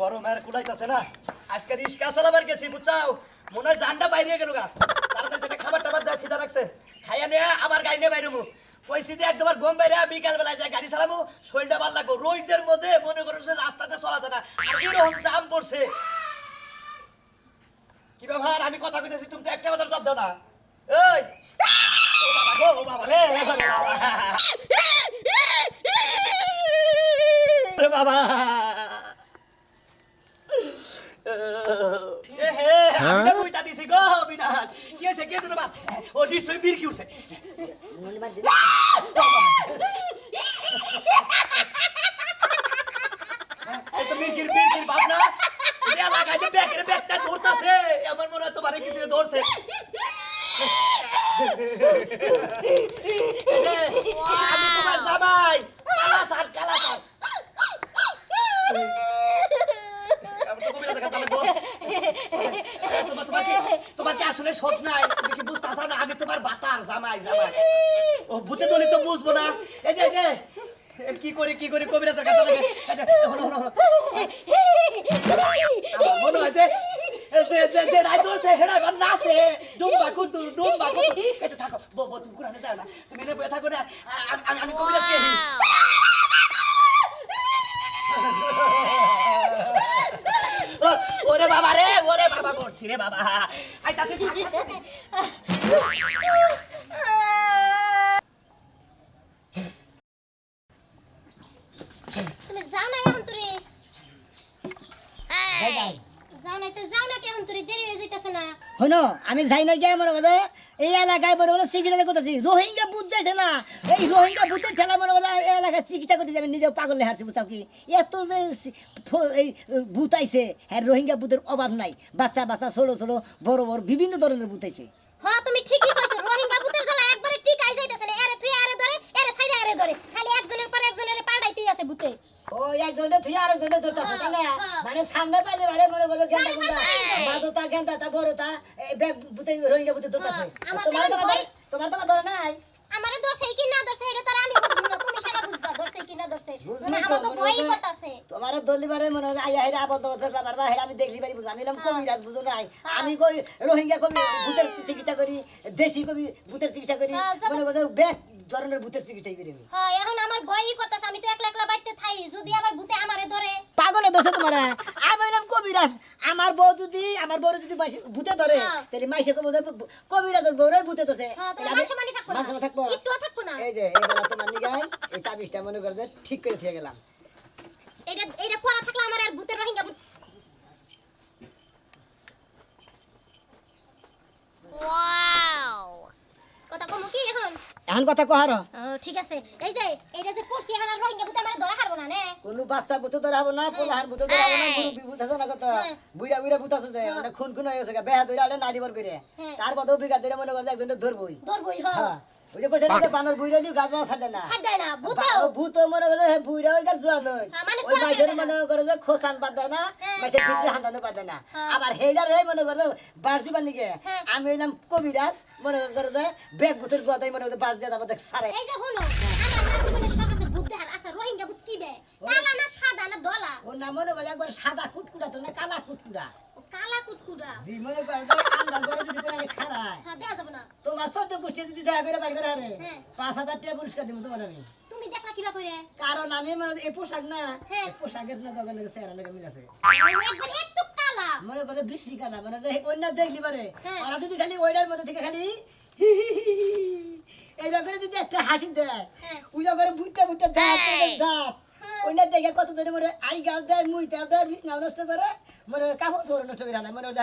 গরম আর কুলাইতাছে না। আজকে রিস্কা চালাবার গেছি বুঝছাও, মনে হয় জানটা বাইরে গেল গা। তাড়াতাড়ি একটা খাবার টাবার দেওয়া খিদা রাখছে, খাইয়া নিয়ে আবার গাড়ি নিয়ে বাইরে কইছি যে একদম গম বাইরে বিকাল বেলায় যায় গাড়ি চালাবো, শরীরটা ভালো লাগবো। রোদের মধ্যে মনে করো রাস্তাতে চলা যায় না, আর এরকম জাম পড়ছে। কি ব্যাপার, আমি কথা কইতেছি তুমি তো একটা কথা জবাব দাও না। এই ও বাবা রে বাবা, আমি বুইতা দিছি গো বিনাশ। কি হয়েছে কি হয়েছে তোমার? ও নিশ্চয়ই বীর কি উঠছে। আমার মনে হয় তোমার কিছু ধরছে। আমি তোমার জামাই কালাসার কালাসার। তোমার কি আসলে শোধ নাই? তুমি কি বুঝতে আসা না? আমি তোমার বাতার জামাই জামাই। ও ভূতে দলি তো বুঝবো না। এই যে কি করি কবিরাজের কাছে লাগে। মনে হয় যে রাইতো সে হেডাই বান নাচে ডুম্বা কুতু এটা থাকো বো তুমি কোরআনে যাও না, তুমি এনে বসে থাকো না। আমি কবিরাজকে ওরে বাবা রে, ওরে বাবা মরছি রে বাবা। আই তাতে তুমি যাও না এখন তুই যাও না তো যাও না কেমন তুই দেরি হয়ে যাইতাছে না। হনো আমি যাই না গিয়ে মনে করে এই এলাকায় মনে করে চিকিৎসা করতেছি। রোহিঙ্গা ভূত যাইছে না, এই রোহিঙ্গা ভূতের ঠেলা মনে করে এই এলাকায় চিকিৎসা করতে যাবে, নিজেও পাগলে হারছি বুঝাও কি। এত যে এই ভূত আইছে, হ্যাঁ রোহিঙ্গা ভূতের অভাব নাই। বাচ্চা বাচ্চা ছোট ছোট বড় বড় বিভিন্ন ধরনের ভূত আইছে। হ্যাঁ তুমি ঠিকই কইছো, রোহিঙ্গা ভূতের জ্বালা একবারে টিকাই যাইতাছে না। এরে তুই এরে ধরে, এরে সাইডে এরে ধরে, খালি একজনের পর একজনের পাড়াইতেই আছে ভূতে। ও একজনে তুই আরেকজনে ধরতাছে তাই না? মানে সামনে পাইলে মানে মনে করো গেন্দা গুন্দা বাজোতা গেন্দাটা বড়টা এই ব্যাগ ভূতে রোহিঙ্গা ভূতে ধরতাছে। তোমার ধরে নাই? আমারে দর্শে কি না দর্শে এটা তার আমি বুঝবো না, তুমি সেটা বুঝবা দর্শে কি না দর্শে। মানে আমার তো ভয়ই করতেছে। তোমার দলিবারে মনে হয় আইয়া হেরা আবল দর ফেসলা পারবা, হেরা আমি দেখলি পারি বুঝা। আমি এলাম কবিরাজ বুঝো নাই, আমি কই রোহিঙ্গা কবি ভূতের চিকিৎসা করি, দেশি কবি ভূতের চিকিৎসা করি, মনে করো ব্যাগ ধরনের ভূতের চিকিৎসা করি আমি। হ্যাঁ এখন আমার ভয়ই করতেছে, আমি তো একলা একলা বাইতে থাই, যদি আবার ভূতে আমারে ধরে। পাগলে ধরছে তোমার? আমি এলাম কবিরাজ, আমার বউ যদি ভূতে ধরে তাহলে মাইসে কব কবিরাজের বউরে ভূতে ধরছে, থাকবো একটু থাকবো না। এই যে এবেলা তোমার নিগাই এই তাবিজটা মনে করে যে ঠিক করে দিয়ে গেলাম। এটা পড়া থাকলে আমার আর ভূতের রোহিঙ্গা ভূত। ওয়াও, কথা কমু কি এখন? এখন কথা কহার ঠিক আছে। এই যে এইটা যে পড়ছি এখন আর রোহিঙ্গা ভূতে আমারে ধরা খাবো না নে। কোনো বাচ্চা ভূতে ধরা হবো না, পোলাহান ভূতে ধরা হবো না, গুরু বিভূত আছে না কথা বুইড়া বুইড়া ভূত আছে যে মানে খুন খুন হয়ে গেছে বেহা ধরে আলে নাড়ি বর করে তার বদও বিঘা ধরে মনে করে একজন ধরবই। হ্যাঁ ওই যে কইছে না বানর বুইড়ালি গাছ মাছ ছাড়ে না, ছাড় দেয় না ভূত মনে করে বুইড়া ওই গাছ জোয়ান নয়, ওই মাইছের মনে করে যে খোসান বাদ দেয় না, মাইছের ভিতরে হান্দানো বাদ দেয় না। আবার হেইডার হে মনে করে বাস দিবার নিকে আমি হইলাম কবিরাজ, মনে করে যে ব্যাগ ভূতের গোদাই মনে করে বাস দিয়ে যাবো দেখ সারে। এই যে হলো আমার না জীবনে শখ আছে ভূত দেখার। আচ্ছা রোহিঙ্গা ভূত কি বে? কালা না সাদা না ধলা? ওর নাম মনে করে একবার সাদা কুটকুড়া তো না কালা কুটকুড়া। কালা কুটকুটা জি মনে করে যে আন্দার করে যদি করে খারায় হ্যাঁ দেখা যাবে না। তোমার 14 গোষ্ঠী যদি দেখা করে বাইর করে আরে 5000 টাকা পুরস্কার দিব তোমার আমি। তুমি দেখলা কিবা কইরে? কারণ আমি মনে এই পোশাক না, এই পোশাকের না গগনের চেহারা নাকি মিল আছে। একবার একটু কালা মনে করে বিশ্রী কালা, মানে অন্য দেখলি পারে ওরা যদি খালি ওইটার মধ্যে থেকে খালি এইবার করে যদি একটা হাসি দেয়, উজা করে বুটটা বুটটা দাঁত ওইটা দেখে কত ধরে মনে আই গাও দেয়, মুইটাও দেয়, বিছনাও নষ্ট করে, মনে কাপড় চোর নষ্ট করে আনে, মনে হয়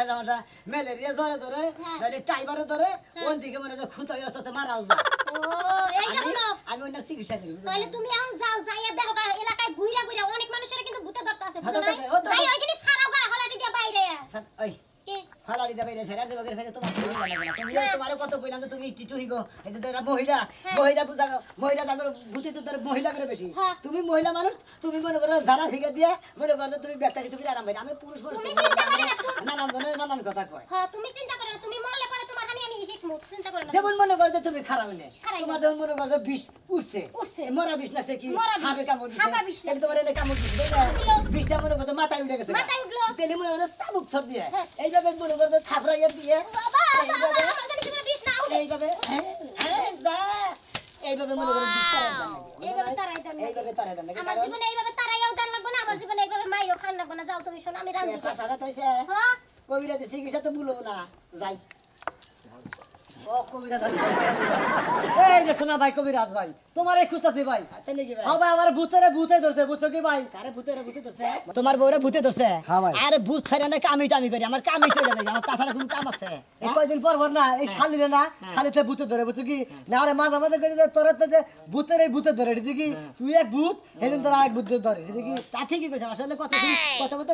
ম্যালেরিয়া জ্বরে ধরে, নাহলে টাইফারে ধরে, ওন দিকে মনে হয় খুঁত হয়ে মারাও যায়। আমি ওনার চিকিৎসা করি। তাহলে তুমি এখন যাও, যাইয়া দেখো এলাকায় ঘুইরা ঘুইরা অনেক মানুষের কিন্তু ভূতে ধরতে আছে, বুঝো না? যাই ওইখানে ছাড়াও গা হলাটি দিয়া বাইরে। ওই হলাড়ি দা বাইরে ছেড়ে দেব করে ছেড়ে তোমার তুমি তোমারও কত কইলাম যে তুমি টিটু হিগো, এই যে তোরা মহিলা বুঝা মহিলা জাগর বুঝি তো তোর মহিলা করে বেশি, তুমি মহিলা মানুষ, তুমি মনে করো যারা ফিকে দিয়ে মনে করো তুমি ব্যাগটা কিছু করে আরাম পাই। আমি পুরুষ মানুষ, নানান কথা কয়। হ্যাঁ তুমি চিন্তা করো না, তুমি মরলে পরে তোমার খালি আমি দেখমু চিন্তা করো না যেমন মনে করো যে তুমি খারাপ নেই খারাপ তোমার না। যেমন মনে করো যে বিষ উঠছে উঠছে। মরা বিষ লাগছে কি মরা বিষ। হাবে কামড় দিছে হাবা বিষ তাহলে তোমার এনে কামড় দিছে তাই না? বিষটা মনে করো মাথায় উঠে গেছে মাথায় উঠলো। তেলে মনে করো চাবুক ছড় দিয়ে হ্যাঁ। এইভাবে মনে করো যে থাপড়াইয়া দিয়ে বাবা এইভাবে আমার জানি কি করে বিষ না উঠে এইভাবে যা এইভাবে মনে করো বিষ তারাই দেন এইভাবে তারাই দেন নাকি? এইভাবে তারাই দেন নাকি আমার কারণ জীবনে এইভাবে তারাইও দান লাগবে না আমার জীবনে এইভাবে মাইরও খান লাগবে না যাও তুমি শোনো আমি রান্দি করছি পাশাটা তাইছে হ্যাঁ কবিরাজ চিকিৎসা তো ভুলবো না যাই ও কবিরাজ এই যে শোনা ভাই কবিরাজ ভাই তোমার এই খুঁজতেছি ভাই তাই নাকি ভাই হ্যাঁ ভাই আমার ভূতে ধরছে বুঝছো কি ভাই আরে ভূতে ধরছে তোমার বউরে ভূতে ধরছে হ্যাঁ ভাই। আরে ভূত ছাড়া না কামি টামি করি আমার কামি চলে যাবে আমার তাছাড়া কোনো কাম আছে এই কয়দিন পর না এই শালিরে না খালিতে ভূতে ধরে বুঝছো কি না আরে মাঝে মাঝে কই যে তোর তো যে ভূতে ধরে দেখি তুই এক ভূত সেদিন তোর আরেক ভূত ধরে দেখি তা ঠিকই কইছে আসলে কত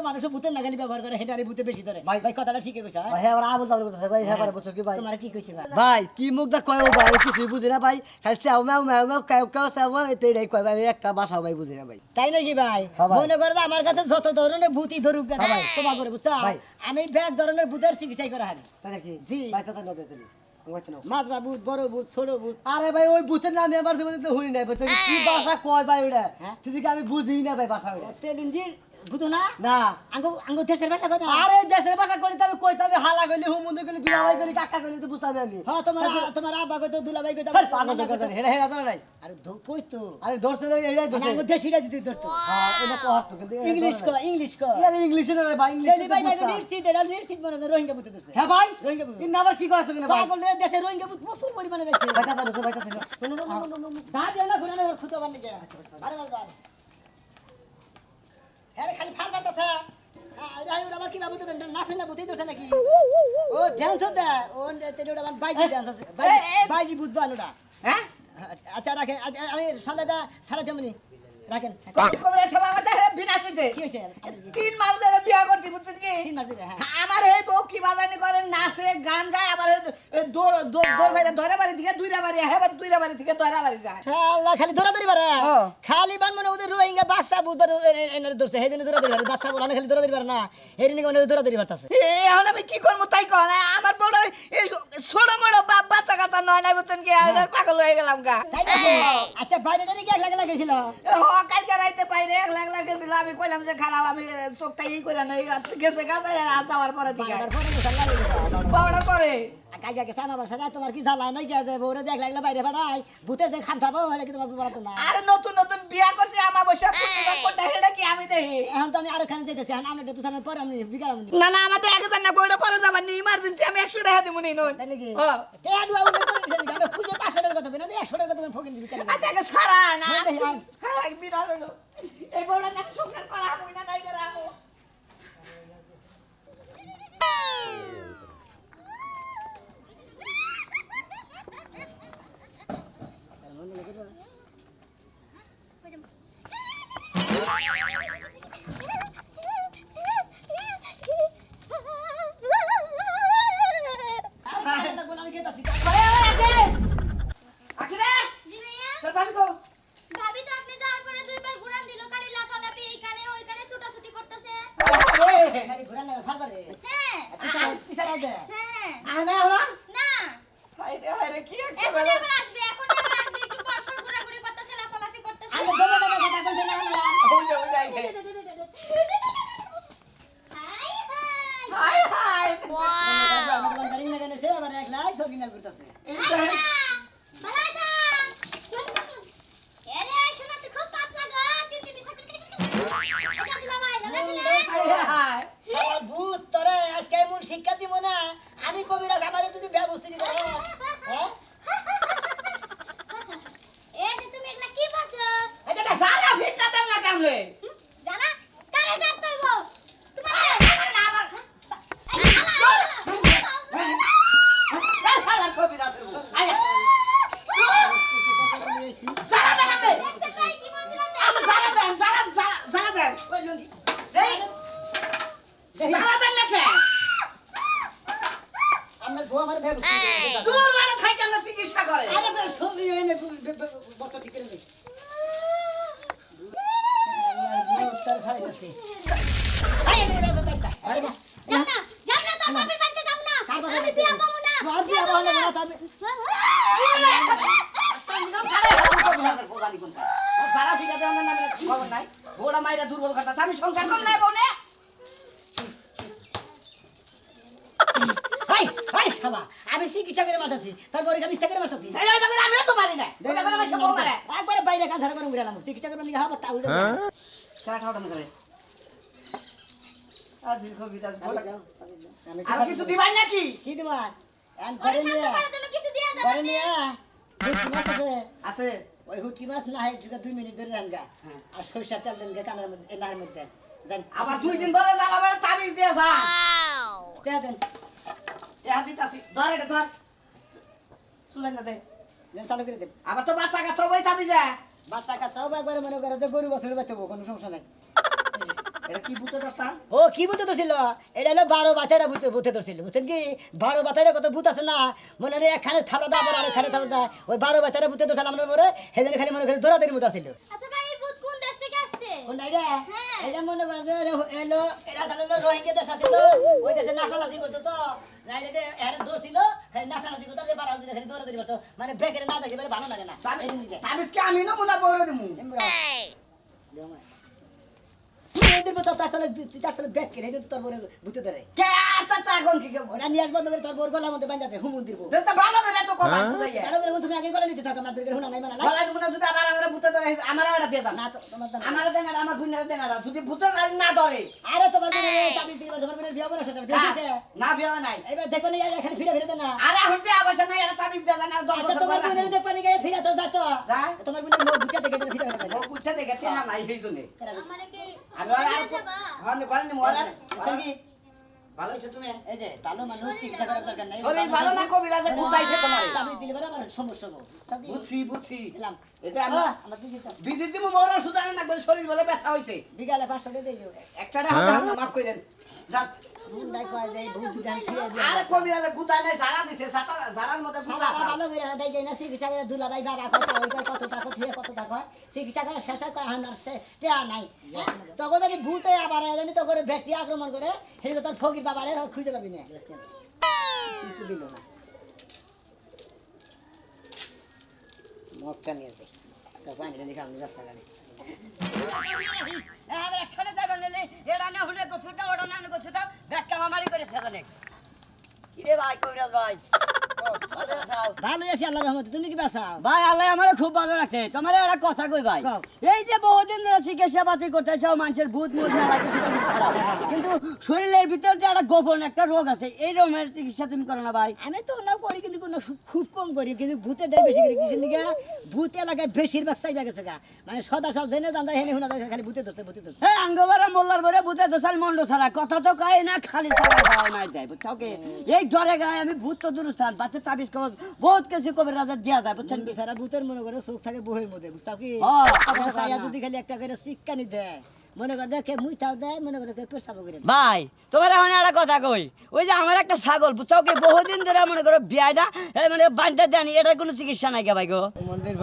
মানুষ ভূতের নাগালি ব্যবহার করে হেটারে ভূতে বেশি ধরে ভাই। ভাই কথাটা ঠিকই কইছে হ্যাঁ আবার আবল তাবল কথা ভাই হ্যাঁ পারে বুঝছো কি ভাই তোমার কি কইছে ভাই ভাই কি মুখ দা কয় ভাই কিছুই বুঝি না ভাই খালি চাও ম্যাও ম্যাও ম্যাও কাউ কাউ চাও এটাই কয় ভাই একটা বাসা ভাই বুঝি না ভাই তাই নাকি ভাই হ্যাঁ ভাই। মনে করো যে আমার কাছে যত ধরনের ভূতই ধরুক না হ্যাঁ ভাই। তোমার করে বুঝছো ভাই। আমি ব্যাগ ধরনের ভূতের চিকিৎসা করে হারি তাই নাকি জি। ভাই তাতা নদে দিলি ওইতে নাও মাজরা ভূত বড় ভূত ছোট ভূত আরে ভাই ওই ভূতের নাম আমার জীবনে তো শুনি নাই বুঝছো কি? কি ভাষা কয় ভাই ওটা হ্যাঁ? ঠিক আমি বুঝি না ভাই ভাষা ওটা তেলিঞ্জির ভূত না না আঙ্গো দেশের ভাষা কথা আরে দেশের ভাষা করি তবে কইতে হবে হালা কইলি হুমুন্দ কইলি দুলাভাই কইলি কাকা কইলি তো বুঝতে হবে আমি হ্যাঁ তোমার আব্বা কইতো দুলাভাই কইতো আরে পাগল কথা হেড়া হেড়া জানা নাই আরে কইতো আরে দোস্ত এইটাই দোস্ত আঙ্গো দেশিরা দিতে ধরতো হ্যাঁ এটা কত কিন্তু ইংলিশ কো ইয়ার ইংলিশে না রে ভাই তেলি ভাই ভাই ইংলিশ নিশ্চিত মনে করে রোহিঙ্গা ভূতে ধরছে হ্যাঁ ভাই রোহিঙ্গা ভূত ইন আবার কি কয় তুমি ভাই পাগল রে দেশে রোহিঙ্গা ভূত প্রচুর পরিমাণে রয়েছে ভাই তাতা বসে ভাই তাতা দা দিয়ে না ঘুরে না খুঁতো বান নিকে আরে বাল বাল আরে খালি ফাল বাতাছে আরে ওটা কি বাবু তো নাচে না ভূতই ধরছে নাকি ও ডান্স দে ও তেলি ওটা বাইজি ডান্স আছে বাইজি ভূত বানুটা হ্যাঁ আচ্ছা রাখেন আমি সন্ধ্যাটা সারা জমনি রাখেন কবরে সব আমার দেহে বিনাশ হইছে কি হয়েছে 3 মাস ধরে বিয়া করতে বুঝছেন কি 3 মাস ধরে হ্যাঁ আমার এই বউ কি বাজানি করে নাচে গান গায় আবার দৌড় বাইরে ধরে বাড়ি থেকে দুইটা বাড়ি হেবার দুইটা বাড়ি থেকে ধরা বাড়ি যায় শালা খালি ধরা ধরি পারে হ্যাঁ। খালি বান মনে ওদের রোহিঙ্গা বাচ্চা বুধবার এনে ধরছে হেদিন ধরা ধরি পারে বাচ্চা বলা খালি ধরা ধরি পারে না হেদিন কি ওদের ধরা ধরি পারতাছে এখন আমি কি করবো তাই কন আমার বড় এই ছোট বড় বাচ্চা কাচ্চা নয় নাই বুঝছেন কি আমি পাগল হয়ে গেলাম গা তাই নাকি আচ্ছা বাইরে টারে কি এক লাখ গেছিল কালকে রাইতে পাইরে 1 লাখ গেছিল আমি কইলাম যে খারাপ আমি চোখটা ই করে নাই গেছে গাছে আর যাওয়ার পরে দিকে বারবার ফোন করে সাল্লা গেছে বাবার পরে কাইয়া গেছে আমার সাথে তোমার কি জ্বালা নাই গেছে বউরে দেখ লাগলে বাইরে ফাটাই ভূতে যে খামছাবো হলে কি তোমার বলাতো না আরে নতুন নতুন বিয়া করছি আমার বসে পূর্ণিমা কোনটা হেডা কি আমি দেখি এখন তো আমি আরো খানে যেতেছি এখন আমরা তো থানার পর আমি বিকাল আমি না না আমার তো 1000 না বইটা পরে যাবার নি ইমার্জেন্সি আমি 100 টাকা দিব নি নন তাই নাকি হ্যাঁ। তে আডুয়া উঠে করে দিছেন আমরা খুঁজে 500 টাকার কথা কই না 100 টাকার কথা ফকিন দিবি আচ্ছা আগে সারা না হ্যাঁ, দেখি, আয়। হ্যাঁ বিরাট হলো এই বড়টা না সংসার করা হই না নাই করা আমো আমি গেতাছি আরে আগে আখিরে জি ভাইয়া তোর ভাবি কো ভাবি তো আপনি যাওয়ার পরে দুইবার ঘুরান দিল খালি লাফালাফি এইখানে ওইখানে ছুটাছুটি করতেছে খালি ঘুরা না ফালবারে হ্যাঁ পিছারা দে হ্যাঁ আনা হলো না হায় রে কি একটা এখন বেলা আবার আসবে একটু পর পর ঘোরাঘুরি করতেছে লাফালাফি করতেছে আমি দমে দমে কথা কইতে না না হই যাইছে হাই হাই হায় হায় আমার বাড়ি না গেছে আবার একলা সব কিনাল করতেছে ভালো আছো এরে শোনা তো খুব পাতলা গো টিটি সাকরি আচ্ছা দিলা ভাই ভালো আছেন হায় হায় শালা ভূত তোরে আজকে এমন শিক্ষা দিব না আমি কবিরাজ আমারে যদি ব্যবস্থিত করো হ্যাঁ এই যে তুমি এগুলা কি করছো এটা সারা ভিজা দেন না কামলে জানা কারে যাত কইবো তোমার আমার না আমার হালা কবি না আয়া সারা দেন আমি কি বলছিলাম আমি সারা দেন সারা দেন ওই লঙ্গি এই সারা দেন লেখে আমরা গো আমার ব্যবস্থিত দূর মানে থাইকে আমরা চিকিৎসা করে আরে বে সবই এনে বস্তা ঠিক করে দে ভূত তার সাই গেছে আরে রে রে বে আরে যাও না তো বাপের বাড়িতে যাব না আমি বিয়া পাবো না হলে না তুমি সারা ফিকাতে আমার নামে খবর নাই বউটা মাইরা দুর্বল কথা আমি সংসার করব না বউনে ভাই ভাই শালা আমি চিকিৎসা করে মারতাছি তারপরে আমি মিথ্যা করে মারতাছি এই ওই বাগের আমিও তো মারি না ওই বাগের আমার সব মারে একবারে বাইরে কান ছাড়া করে উড়ালাম চিকিৎসা করে নিয়ে হাবটা উড়ে কারা ঠাউটা করে আর দীর্ঘ বিদাস বলা আমি আর কিছু দিবাই নাকি কি দিবার এন ওরে করে শান্ত নিয়ে করার জন্য কিছু দেয়া যাবে করে না নিয়ে হুটকি মাছ আছে আছে ওই হুটকি মাছ না হয় 2 মিনিট ধরে রান্না আর সরিষার তেল দেন কানের মধ্যে নাহের মধ্যে জান আবার 2 দিন পরে জ্বালাবার তাবিজ দিয়া যা তে দেন এ হাতি তাসি ধর এটা ধর তুলে না দে দেন চালু করে দেন আবার তো বাচ্চা কাচ্চা ওই তাবিজা বাচ্চা কাচ্চাও একবারে মনে করে যে গরু বছর বাঁচবো কোনো সমস্যা নাই এটা কি বুতো দর্শন ও কি ভূতে ধরছিল এটা হলো 12 বাতারা ভূতে ধরছিল বুঝছেন কি 12 বাতারা কত ভূত আছে না মনে রে একখানে থাপড়া দা আর একখানে থাপড়া দা ওই 12 বাতারা ভূতে ধরছিল আমরা মরে হেদিন খালি মনে করে দৌড়াদৌড়ি মতো ছিল আচ্ছা ভাই এই ভূত কোন দেশ থেকে আসছে কোনটা এটা হ্যাঁ। এটা মনে করে যে এলো এটা জানো রোহিঙ্গা দেশ আছিল ওই দেশে নাচানাচি করতো তো রাইরে যে এর ধরছিল খালি নাচানাচি করতো যে 12 দিন খালি দৌড়াদৌড়ি করতো মানে ব্রেকের না দেখে ভালো লাগে না তাবিজ কি আমি নমুনা বড় দিমু এদের মতো চার সালে ব্যাগ কিনে তোর বড় ভূতে ধরে কে তা কোন কি ওরা নিয়ে আসবো তোর তোর বড় গলার মধ্যে বাঁধাতে হুমুন দিব তো ভালো করে তো কথা বুঝাইয়া ভালো করে তুমি আগে গলা নিতে থাকো মার বের হুনা নাই মানা নাই বলা তুমি যদি আবার আমরা ভূতে ধরে আমার এটা দিয়ে দাও না তো তোমার দাম আমার দেন আর আমার বুইনার দেন আর যদি ভূতে না ধরে আরে তোমার বোনের চাবি দিবা তোমার বোনের বিয়ে বড় সেটা দেখেছে না বিয়া নাই এবার দেখো না এখানে ফিরে ফিরে দেন না আরে হতে আবাসা নাই এটা তাবিজ দেন আর 10 আচ্ছা বছর তোমার বোনের দেখবা নি গায়ে ফিরে তো যাতো যায়? তোমার বোনের মুখ বুটা দেখে দেন ফিরে ফিরে ও কুঠা দেখে তে নাই এই জন্য আমারে কি আমি আর হন করেন নি মোরা বুঝছেন কি ভালো হইছে তুমি এই যে ভালো মানুষ চিকিৎসা করার দরকার নাই শরীর ভালো না কবিরাজে বুঝাইছে তোমার চাবি দিলে বড় আমার সমস্যা হবে বুঝছি দিলাম এটা আমি আমার দিছি তো বিদ্যুৎ দিমু বড় সুদানে না করে শরীর বলে ব্যথা হইছে বিকালে 500 টাকা দিয়ে দিও একটাটা হাতে হাত মাফ কইরেন যান মুন্ডাই কয় যে ভূত দুটান ফিরে দিও আরে কবিরাজে গুতাই নাই জারা দিছে জারার মধ্যে গুতা আছে ভালো করে হাঁটাই যাই না চিকিৎসা করে দুলাভাই বাবা কথা ওই কয় কত টাকা থিয়ে কত টাকা চিকিৎসা করে শেষ হয় কয় হান আসতে টেয়া নাই তখন যদি ভূতে আবার জানি তো করে ব্যাকটেরিয়া আক্রমণ করে সেটা তোর ফকির বাবারে আর খুঁজে পাবি না কিছু দিল না মক্কা নিয়ে যাই তো পানি লেখা আমি রাস্তা গাড়ি আমরা এখানে যাবেন নিলে এরা না হলে গোছুটা ওটা না গোছুটা ব্যাটকা মামারি করে ছেড়ে কিরে ভাই কবিরাজ ভাই ভালো আছো ভালো আছি আল্লাহর রহমতে তুমি কি বাঁচাও ভাই আল্লাহ আমার খুব ভালো রাখছে তোমার একটা কথা কই ভাই কও। এই যে বহুদিন ধরে চিকিৎসা পাতি করতেছ মানুষের ভূত মুত মেলা কিছু তুমি ছাড়াও কিন্তু শরীরের ভিতর যে একটা গোপন একটা রোগ আছে এই রোগের চিকিৎসা তুমি করো না ভাই আমি তো না করি কিন্তু কোনো খুব কম করি কিন্তু ভূতের ডাই বেশি করি কিসের নিকে ভূত এলাকায় বেশিরভাগ চাইবা গেছে গা মানে সদা সাল জেনে জানতা হেনে হুনা খালি ভূতে ধরছে হ্যাঁ আঙ্গবারা মোল্লার ভরে ভূতে দোষাল মন্ড ছাড়া কথা তো কয় না খালি ছাড়া খাওয়া মার যায় বুঝছাও কি এই ডরে গায়ে আমি ভূত তো দূরস্থান বাচ্চা তাবিজ কবজ বহুত কিছু কবির রাজা দেওয়া যায় বুঝছেন কি সারা ভূতের মনে করে চোখ থাকে বহের মধ্যে বুঝছাও কি হ্যাঁ, আপনার সাইয়া যদি খালি একটা করে শিক্ষানি দেয় মনে করে দেখে মুইটাও দেয় মনে করে পেশাবো করে দেয়। ভাই তোমার এখন একটা কথা কই ওই যে আমার একটা ছাগল বুঝছাও কি বহুদিন ধরে মনে করো বিয়াটা মানে বান্ধা দেয়নি এটার কোনো চিকিৎসা নাই গে ভাই গো মন্দির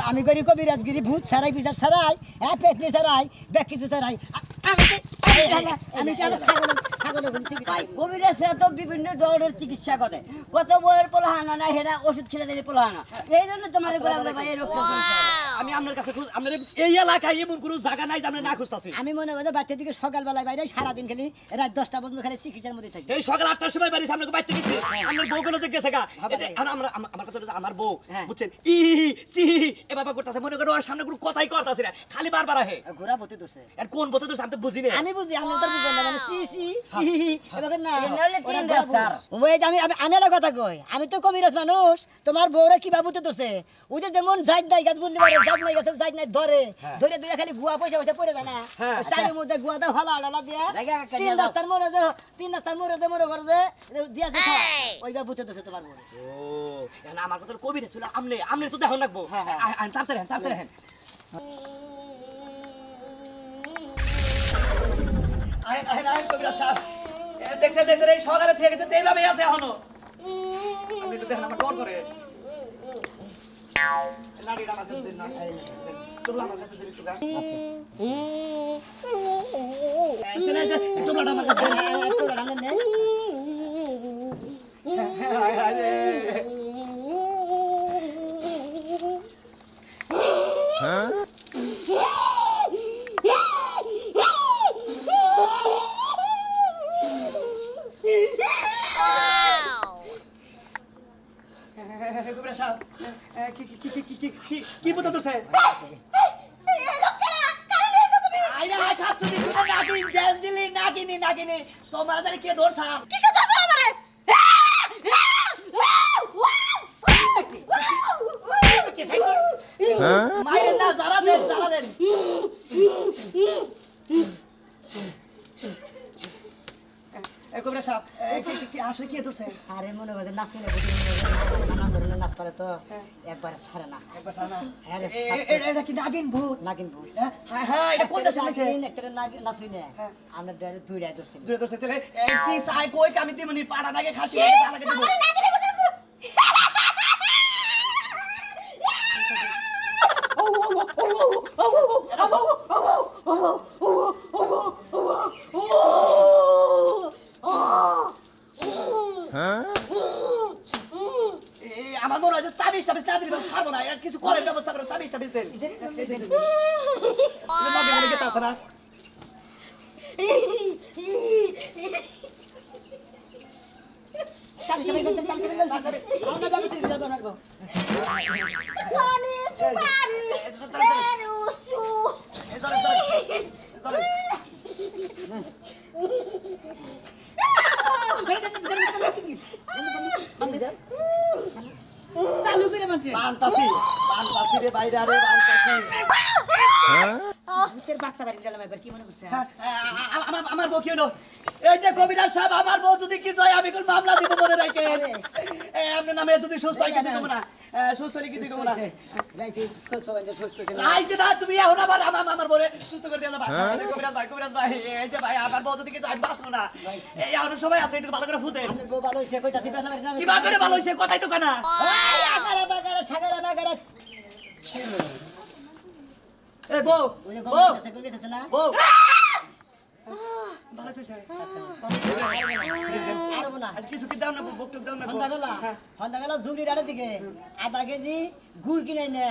আমি করি কবিরাজগিরি ভূত ছাড়াই বিচার ছাড়াই হ্যাঁ পেটনি ছাড়াই ব্যাকিতে ছাড়াই আমি ছাগলের কোনো চিকিৎসা ভাই করি। কবিরাজ তো বিভিন্ন ধরনের চিকিৎসা করে কত বইয়ের পোলাহানা না হেরা ওষুধ খেলে দিলে পোলাহানা এই জন্য তোমার ভাই এই রোগটা চলছে। আমি আপনার কাছে আপনার এই এলাকায় এমন কোনো জায়গা নাই যে আপনি না খুঁজতেছি আমি মনে করি বাচ্চা দিকে সকালবেলায় বাইরে সারাদিন খালি রাত 10টা পর্যন্ত খালি চিকিৎসার মধ্যে থাকি এই সকাল 8টার সময় বাড়ি সামনে বাইতে গেছি আপনার বউ গুলো যে গেছে গা আমার কথা হলো আমার বউ বুঝছেন ই চি এ বাবা করতেছে মনে করো ওর সামনে কোনো কথাই করতেছে না খালি বারবার আহে ঘোরা ভর্তি দোষে আর কোন বলতে তো আমি তো বুঝি না আমি বুঝি আমি তো বুঝি না মানে সি সি এবার না এই নইলে তিন রাস্তার। ওই যে আমি একটা কথা কই আমি তো কবিরাজ মানুষ তোমার বউরা কি বাবুতে দোষে ওই যে যেমন জাত নাই গাছ বললি পারে জাত নাই গাছ জাত নাই ধরে ধরে ধরে খালি গুয়া পয়সা পয়সা পড়ে যায় না ওই সাইডের মধ্যে গুয়া দা হলা হলা দিয়া জায়গা একটা তিন নিয়ে যাও। রাস্তার মোড়ে মনে করো যে দিয়া যে ওই বাবুতে দোষে তোমার বউ ও না আমার কথা কবিরে ছিল আমনে তো দেখো রাখবো তাড়াতাড়ি হেন আহেন কবিরা সাহেব দেখছেন এই সকালে থেকে গেছে এইভাবেই আছে এখনো আপনি একটু দেখেন আমার ডর করে নাড়িটা আমার কাছে দিন না টুকলা আমার কাছে দিন একটু গা টুকলাটা আমার কাছে দিন একটু রান্না নেই হায় হায় রে কবিরাজ সাহেব কি বুঝতে ধরছে আইরা খাচ্ছু নি তুই নাগিন জেল দিলি নাগিনি তোমার দাঁড়ি কে ধরছা কিসে ধরছ আমারে মাইরে না যারা দেন কবিরাজ সাহেব কি আসলে কে ধরছে আরে মনে করে নাচ শুনে নানান ধরনের নাচ পারে তো একবার ছাড়ে না একবার সারা হ্যাঁ রে, এটা কি নাগিন ভূত নাগিন ভূত হ্যাঁ এটা কোন দেশে লাগছে একটা নাচ শুনে আমরা ডাইরেক্ট দুই রায় ধরছি দূরে ধরছে তাহলে কি সাই কই কামি দিমনি পাড়া নাগে খাসি নাগে দিব আমারে নাগিনে বলছ আমার মনে হয় যে তাবিজ না দিলে ছাড়বো না এর কিছু করার ব্যবস্থা করো তাবিজ দেন নগে মানে গেতা আছে না কানে সুপারি রুসু চালু করে মানতে বানতাসি রে বাইরে আরে বানতাসি ভূতের বাচ্চা বাড়ি গেলাম একবার কি মনে করছে আমার বউ কি হলো এই যে কবিরাজ সাহেব আমার বউ যদি কি হয় আমি কোন মামলা দিব মনে রাখে আপনার নামে যদি সুস্থ হয় কিছু দেবো না সুস্থ হলে কিছু দেবো না রাইতে সুস্থ হয়ে সুস্থ ছিল আইতে না তুমি এখন আবার আমার বউরে সুস্থ করে দিও না ভাই কবিরাজ ভাই এই যে ভাই আমার বউ যদি কিছু আমি বাঁচবো না এই এখন সময় আছে একটু ভালো করে ফুটেন আপনার বউ ভালো হইছে কইতাছি পেছনে নামে কি বা করে ভালো হইছে কথাই তো কানা আগারে বাগারে সাগারে বাগারে এই বউ ওই যে বউ কইতেছে না বউ ভালো হইছে আরবো না আজ কিছু কি দাও না বুক টুক দাও না হন্দাগলা জুগড়ি রাড়ের দিকে আধা কেজি গুড় কিনে নে